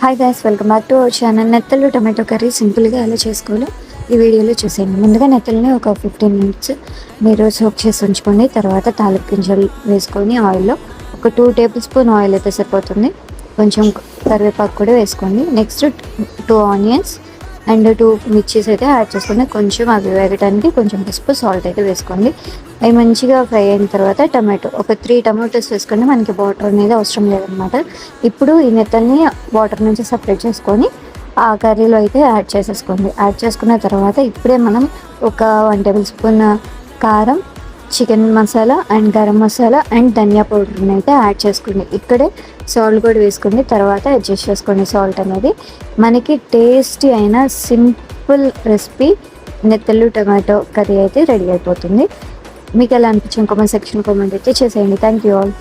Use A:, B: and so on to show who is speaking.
A: Hi guys, welcome back to our channel. నెత్తలు tomato curry సింపుల్గా ఎలా చేసుకోవాలో ఈ వీడియోలో చూసేయండి. ముందుగా నెత్తల్ని ఒక 15 మినిట్స్ మీరు సోక్ చేసి ఉంచుకోండి. తర్వాత తాలింపు గింజలు వేసుకొని ఆయిల్లో ఒక 2 టేబుల్ స్పూన్ ఆయిల్ అయితే సరిపోతుంది. కొంచెం కరివేపాకు కూడా వేసుకోండి. నెక్స్ట్ 2 ఆనియన్స్ అండ్ 2 మిర్చీస్ అయితే యాడ్ చేసుకోండి. కొంచెం అవి వేగడానికి కొంచెం పసుపు, సాల్ట్ అయితే వేసుకోండి. అవి మంచిగా ఫ్రై అయిన తర్వాత టమాటో ఒక 3 టమాటోస్ వేసుకోండి. మనకి వాటర్ అనేది అవసరం లేదనమాట. ఇప్పుడు ఈ నెత్తల్ని వాటర్ నుంచి సపరేట్ చేసుకొని ఆ కర్రీలో అయితే యాడ్ చేసేసుకోండి. యాడ్ చేసుకున్న తర్వాత ఇప్పుడే మనం ఒక 1 టేబుల్ స్పూన్ కారం, chicken masala and garam masala and ధనియా పౌడర్ని అయితే యాడ్ చేసుకోండి. ఇక్కడే సాల్ట్ కూడా వేసుకోండి. తర్వాత అడ్జస్ట్ చేసుకోండి సాల్ట్ అనేది. మనకి టేస్టీ అయిన సింపుల్ రెసిపీ నెత్తలు టమాటో కర్రీ అయితే రెడీ అయిపోతుంది. మీకు ఎలా అనిపించింది కామెంట్ సెక్షన్ కామెంట్ అయితే చేసేయండి. Thank you all.